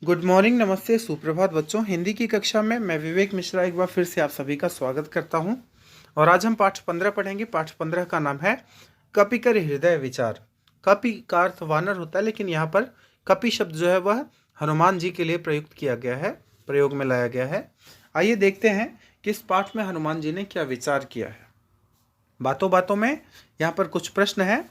Good morning, नमस्ते, सुप्रभात बच्चों। हिंदी की कक्षा में मैं विवेक मिश्रा एक बार फिर से आप सभी का स्वागत करता हूं। और आज हम पाठ 15 पढ़ेंगे। पाठ 15 का नाम है कपि कर हृदय विचार। कपि का अर्थ वानर होता है, लेकिन यहाँ पर कपि शब्द जो है वह हनुमान जी के लिए प्रयुक्त किया गया है, प्रयोग में लाया गया है। आइए देखते हैं कि इस पाठ में हनुमान जी ने क्या विचार किया है। बातों बातों में यहाँ पर कुछ प्रश्न है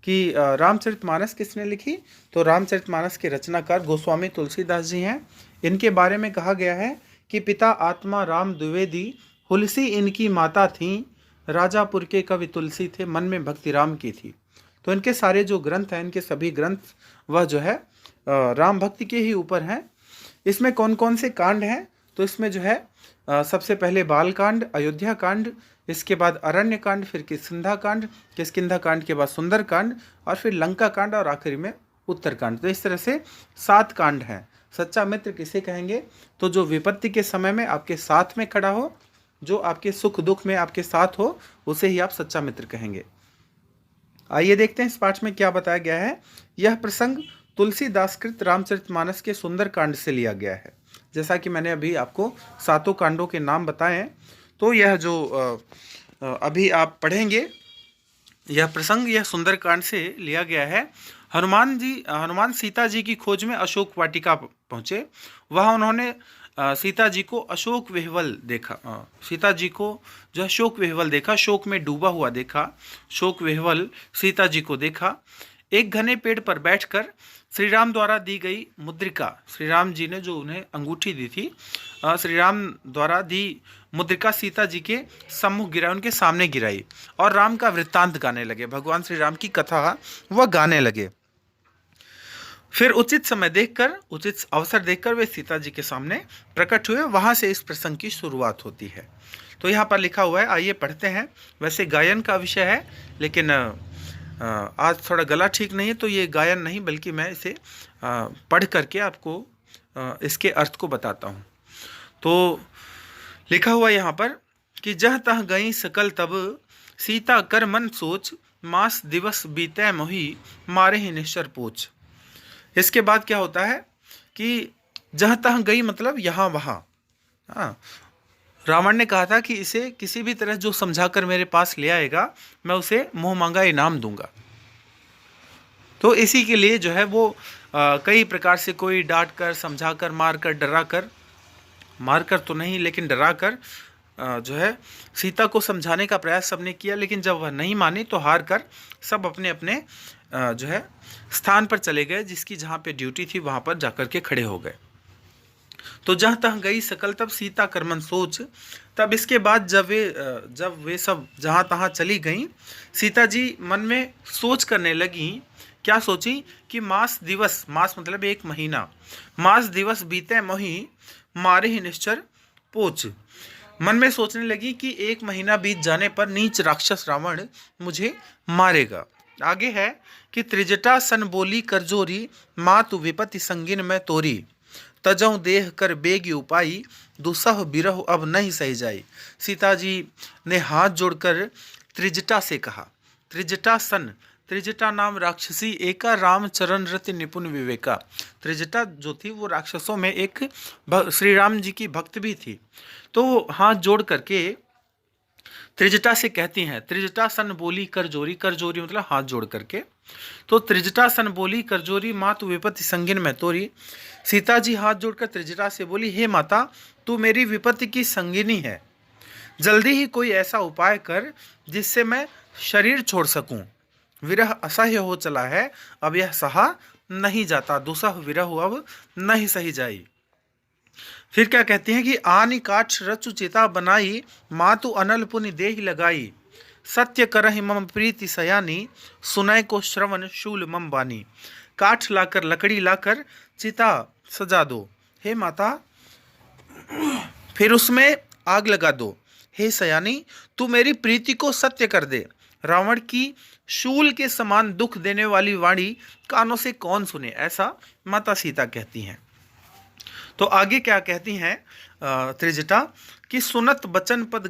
कि रामचरितमानस किसने लिखी। तो रामचरितमानस के रचनाकार गोस्वामी तुलसीदास जी हैं। इनके बारे में कहा गया है कि पिता आत्मा राम द्विवेदी, हुलसी इनकी माता थी, राजापुर के कवि तुलसी थे, मन में भक्ति राम की थी। तो इनके सारे जो ग्रंथ हैं, इनके सभी ग्रंथ वह जो है राम भक्ति के ही ऊपर हैं। इसमें कौन कौन से कांड हैं? तो इसमें जो है सबसे पहले बाल कांड, अयोध्या कांड, इसके बाद अरण्य कांड, फिर किष्किंधा कांड, किष्किंधा कांड के बाद सुंदर कांड, और फिर लंका कांड, और आखिरी में उत्तर कांड। तो इस तरह से 7 कांड हैं। सच्चा मित्र किसे कहेंगे? तो जो विपत्ति के समय में आपके साथ में खड़ा हो, जो आपके सुख दुख में आपके साथ हो, उसे ही आप सच्चा मित्र कहेंगे। आइए देखते हैं इस पाठ में क्या बताया गया है। यह प्रसंग तुलसीदासकृत रामचरितमानस के सुंदर कांड से लिया गया है। जैसा कि मैंने अभी आपको 7 कांडों के नाम बताए हैं, तो यह जो अभी आप पढ़ेंगे, यह प्रसंग यह सुंदर कांड से लिया गया है। हनुमान सीता जी की खोज में अशोक वाटिका पहुँचे। वहाँ उन्होंने सीता जी को अशोक विह्वल देखा। सीता जी को जो है शोक विह्वल देखा, शोक में डूबा हुआ देखा। शोक विह्वल सीता जी को देखा। एक घने पेड़ पर बैठकर श्री राम द्वारा दी गई मुद्रिका, श्री राम जी ने जो उन्हें अंगूठी दी थी, श्री राम द्वारा दी मुद्रिका सीता जी के सम्मुख गिराई, उनके सामने गिराई, और राम का वृत्तांत गाने लगे। भगवान श्री राम की कथा वह गाने लगे। फिर उचित समय देखकर, उचित अवसर देखकर वे सीता जी के सामने प्रकट हुए। वहां से इस प्रसंग की शुरुआत होती है। तो यहाँ पर लिखा हुआ है, आइए पढ़ते हैं। वैसे गायन का विषय है, लेकिन आज थोड़ा गला ठीक नहीं है, तो ये गायन नहीं, बल्कि मैं इसे पढ़ करके आपको इसके अर्थ को बताता हूँ। तो लिखा हुआ यहाँ पर कि जह तह गई सकल तब, सीता कर मन सोच, मास दिवस बीते मोही, मारे ही निश्चर पूछ। इसके बाद क्या होता है कि जहाँ तहाँ गई मतलब यहाँ वहाँ। हाँ, रावण ने कहा था कि इसे किसी भी तरह जो समझाकर मेरे पास ले आएगा, मैं उसे मुंह मांगा इनाम दूंगा। तो इसी के लिए जो है वो कई प्रकार से, कोई डांट कर, समझा कर, मार कर, डरा कर, मार कर तो नहीं लेकिन डरा कर जो है सीता को समझाने का प्रयास सबने किया। लेकिन जब वह नहीं मानी तो हार कर सब अपने अपने जो है स्थान पर चले गए, जिसकी जहाँ पे ड्यूटी थी वहाँ पर जाकर के खड़े हो गए। तो जहाँ तहाँ गई सकल तब, सीता कर मन सोच। तब इसके बाद जब वे सब जहाँ तहाँ चली गईं, सीता जी मन में सोच करने लगी। क्या सोची? कि मास दिवस, मास मतलब 1 महीना, मास दिवस बीते मोही, मारे ही निश्चर पोच। मन में सोचने लगी कि 1 महीना बीत जाने पर नीच राक्षस रावण मुझे मारेगा। आगे है कि त्रिजटा सन बोली करजोरी, मातु विपत्ति संगिन में तोरी, तजौ देह कर बेगी उपाई, दुसह बिरह अब नहीं सही जाई। सीता जी ने हाथ जोड़कर त्रिजटा से कहा। त्रिजटा सन, त्रिजटा नाम राक्षसी एका, राम चरण रति निपुण विवेका। त्रिजटा जो थी वो राक्षसों में एक श्री राम जी की भक्त भी थी। तो वो हाथ जोड़ करके त्रिजटा से कहती हैं, त्रिजटा सन बोली करजोरी, करजोरी मतलब हाथ जोड़ करके। तो त्रिजटा सन बोली करजोरी, मातु विपत्ति संगिन में तोरी। सीता जी हाथ जोड़कर त्रिजटा से बोली, हे माता, तू मेरी विपत्ति की संगिनी है, जल्दी ही कोई ऐसा उपाय कर जिससे मैं शरीर छोड़ सकूं। विरह असह्य हो चला है, अब यह सहा नहीं जाता, दुसह विरह अब नहीं सही जाई। फिर क्या कहती हैं कि आनी काठ रचु चिता बनाई, मातु अनल पुनि देहि लगाई, सत्य करहि मम प्रीति सयानी, सुनय को श्रवण शूल मम बानी। काठ लाकर, लकड़ी लाकर चिता सजा दो हे माता, फिर उसमें आग लगा दो। हे सयानी, तू मेरी प्रीति को सत्य कर दे। रावण की शूल के समान दुख देने वाली वाणी कानों से कौन सुने, ऐसा माता सीता कहती हैं। तो आगे क्या कहती हैं त्रिजटा कि सुनत बचन पद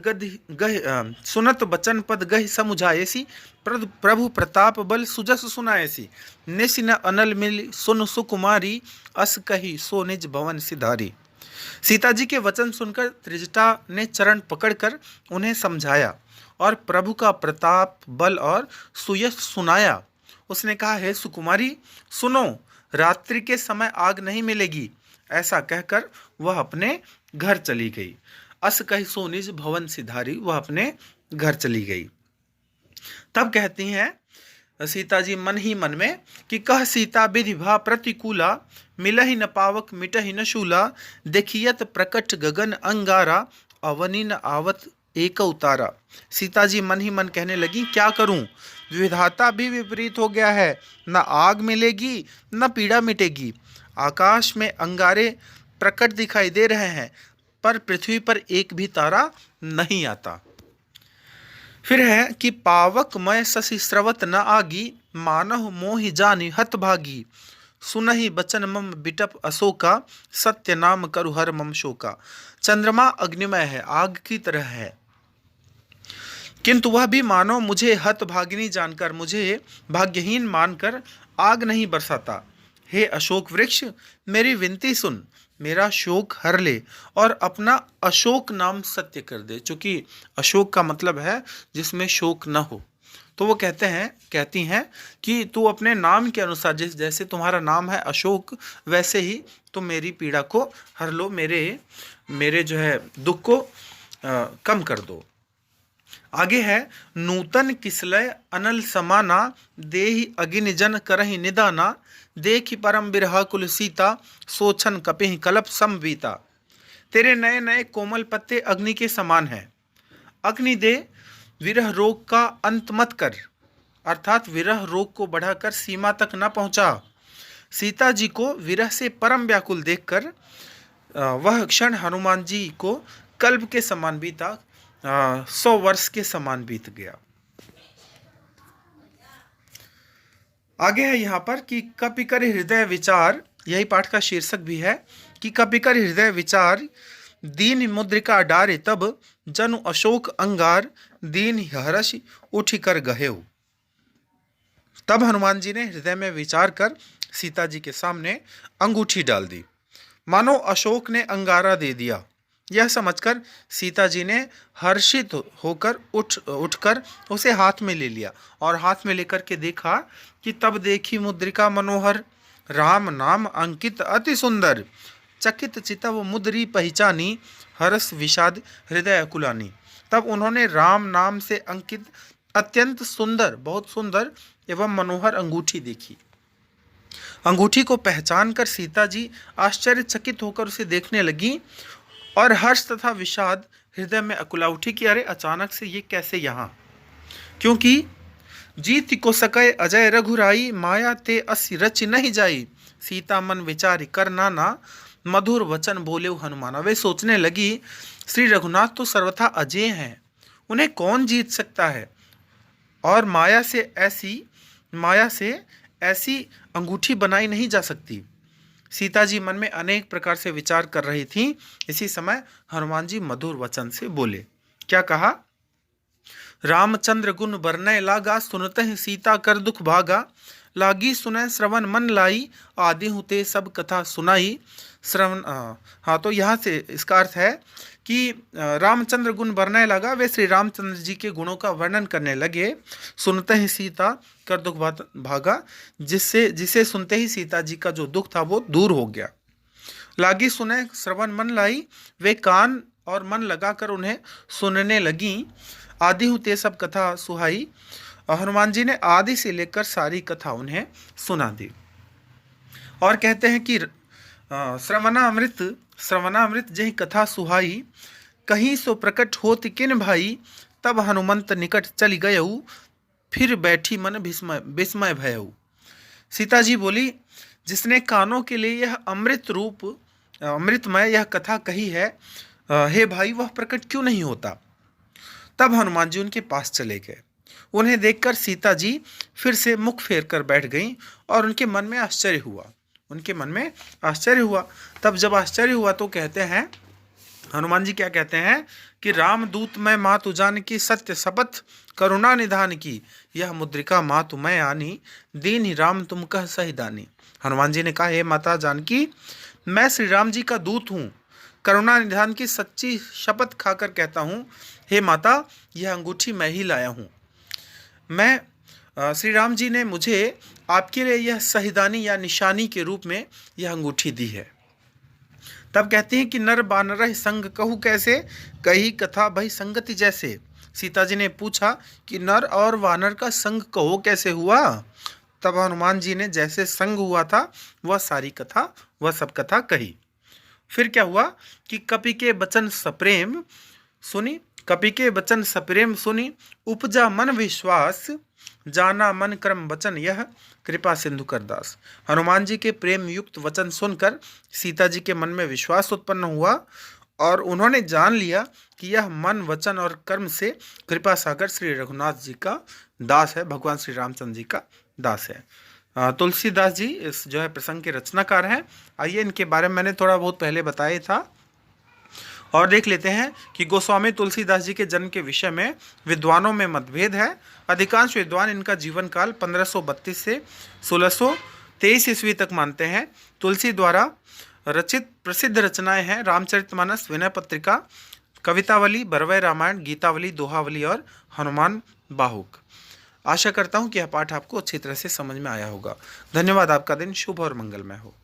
सुनत बचन पद गह समुझाएसी, प्रभु प्रताप बल सुजस सुनाएसी, निश न अनल मिल सुन सुकुमारी, अस कही सो निज भवन सिधारी। सीता जी के वचन सुनकर त्रिजटा ने चरण पकड़कर उन्हें समझाया और प्रभु का प्रताप बल और सुयश सुनाया। उसने कहा, हे सुकुमारी सुनो, रात्रि के समय आग नहीं मिलेगी। ऐसा कहकर वह अपने घर चली गई। अस कही सो निज भवन सिधारी, वह अपने घर चली गई। तब कहती हैं सीता जी मन ही मन में कि कह सीता विधि भा प्रतिकूला, मिलहि न पावक मिटहि न शूला, देखियत प्रकट गगन अंगारा, अवनि न आवत एक उतारा। सीता जी मन ही मन कहने लगी, क्या करूं, विधाता भी विपरीत हो गया है, न आग मिलेगी न पीड़ा मिटेगी। आकाश में अंगारे प्रकट दिखाई दे रहे हैं, पर पृथ्वी पर एक भी तारा नहीं आता। फिर है कि पावक मय शशि स्रवत न आगी, मानह मोहि जानि हत भागी, सुनहि बचन मम बिटप अशोका, सत्य नाम करु हर मम शोका। चंद्रमा अग्निमय है, आग की तरह है, किंतु वह भी मानो मुझे हत भागिनी जानकर, मुझे भाग्यहीन मानकर आग नहीं बरसाता। हे अशोक वृक्ष, मेरी विनती सुन, मेरा शोक हर ले और अपना अशोक नाम सत्य कर दे। चूंकि अशोक का मतलब है जिसमें शोक न हो, तो वो कहती हैं कि तू अपने नाम के अनुसार, जैसे तुम्हारा नाम है अशोक, वैसे ही तुम मेरी पीड़ा को हर लो, मेरे जो है दुख को कम कर दो। आगे है, नूतन किसलय अनल समाना, देहि अगिन जन करहि निदाना, देखि परम बिरहा कुल सीता, सोछन कपिहि कलप समवीता। तेरे नए नए कोमल पत्ते अग्नि के समान हैं, अग्नि दे, विरह रोग का अंत मत कर, अर्थात विरह रोग को बढ़ाकर सीमा तक न पहुंचा। सीता जी को विरह से परम व्याकुल देखकर वह क्षण हनुमान जी को कल्प के समान बीता, 100 वर्ष के समान बीत गया। आगे है यहाँ पर कि कपिकर हृदय विचार, यही पाठ का शीर्षक भी है कि कपिकर हृदय विचार, दीन मुद्रिका डारे तब, जनु अशोक अंगार, दीन हर्ष उठ कर गहेऊ। तब हनुमान जी ने हृदय में विचार कर सीता जी के सामने अंगूठी डाल दी, मानो अशोक ने अंगारा दे दिया। यह समझकर सीता जी ने हर्षित होकर उठकर उसे हाथ में ले लिया और हाथ में लेकर के देखा कि तब देखी मुद्रिका मनोहर, राम नाम अंकित अति सुंदर, चकित चितव मुद्री पहचानी, हर्ष विषाद हृदय कुलानी। तब उन्होंने राम नाम से अंकित अत्यंत सुंदर, बहुत सुंदर एवं मनोहर अंगूठी देखी। अंगूठी को पहचान कर सीता जी आश्चर्यचकित होकर उसे देखने लगी और हर्ष तथा विषाद हृदय में अकुला उठी कि अरे अचानक से ये कैसे यहाँ, क्योंकि जीत को सकै अजय रघुराई, माया ते असि रच नहीं जाई, सीता मन विचारी कर नाना, मधुर वचन बोले हनुमाना। वे सोचने लगी श्री रघुनाथ तो सर्वथा अजय हैं, उन्हें कौन जीत सकता है, और माया से ऐसी अंगूठी बनाई नहीं जा सकती। सीता जी मन में अनेक प्रकार से विचार कर रही थीं। इसी समय हनुमान जी मधुर वचन से बोले। क्या कहा? रामचंद्र गुण बरनय लागा, सुनते ही सीता कर दुख भागा, लागी सुनय श्रवण मन लाई, आदि हुते सब कथा सुनाई। श्रवण, हाँ, तो यहाँ से इसका अर्थ है कि रामचंद्र गुण बरनय लगा, वे श्री रामचंद्र जी के गुणों का वर्णन करने लगे। सुनते ही सीता कर दुख भागा, जिसे सुनते ही सीता जी का जो दुख था वो दूर हो गया। लागी सुने श्रवण मन लाई, वे कान और मन लगाकर उन्हें सुनने लगी। आदि हुते सब कथा सुहाई, हनुमान जी ने आदि से लेकर सारी कथा उन्हें सुना दी। और कहते हैं कि श्रवणामृत जही कथा सुहाई, कहीं सो प्रकट होत किन भाई, तब हनुमंत निकट चली गयऊ, फिर बैठी मन विस्मय भयऊ। सीता जी बोली, जिसने कानों के लिए यह अमृतमय यह कथा कही है, हे भाई वह प्रकट क्यों नहीं होता। तब हनुमान जी उनके पास चले गए। उन्हें देखकर सीता जी फिर से मुख फेर कर बैठ गईं और उनके मन में आश्चर्य हुआ। उनके मन में आश्चर्य हुआ। तब जब आश्चर्य हुआ तो कहते हैं, हनुमान जी क्या कहते हैं कि रामदूत मैं मातु जानकी सत्य शपथ करुणा निधान की, यह मुद्रिका मातु मैं आनी दीन ही राम तुम कह सही दानी। हनुमान जी ने कहा, हे माता जानकी, मैं श्री राम जी का दूत हूँ, करुणा निधान की सच्ची शपथ खाकर कहता हूँ, हे माता यह अंगूठी मैं ही लाया हूँ। श्री राम जी ने मुझे आपके लिए यह सहीदानी या निशानी के रूप में यह अंगूठी दी है। तब कहती हैं कि नर बानर संग कहूँ कैसे, कही कथा भई संगति जैसे। सीता जी ने पूछा कि नर और वानर का संग कहो कैसे हुआ। तब हनुमान जी ने जैसे संग हुआ था वह सारी कथा, वह सब कथा कही। फिर क्या हुआ कि कपि के बचन सप्रेम सुनी, कपि के बचन सप्रेम सुनी, उपजा मन विश्वास, जाना मन क्रम वचन यह कृपा सिंधु कर दास। हनुमान जी के प्रेम युक्त वचन सुनकर सीता जी के मन में विश्वास उत्पन्न हुआ और उन्होंने जान लिया कि यह मन वचन और कर्म से कृपा सागर श्री रघुनाथ जी का दास है, भगवान श्री रामचंद्र जी का दास है। तुलसीदास जी इस जो है प्रसंग के रचनाकार हैं। आइए इनके बारे में मैंने थोड़ा बहुत पहले बताया था और देख लेते हैं कि गोस्वामी तुलसीदास जी के जन्म के विषय में विद्वानों में मतभेद है। अधिकांश विद्वान इनका जीवन काल 1532 से 1623 ईस्वी तक मानते हैं। तुलसी द्वारा रचित प्रसिद्ध रचनाएं हैं रामचरितमानस, विनय पत्रिका, कवितावली, बरवय रामायण, गीतावली, दोहावली और हनुमान बाहुक। आशा करता हूं कि यह पाठ आपको अच्छी तरह से समझ में आया होगा। धन्यवाद। आपका दिन शुभ और मंगलमय हो।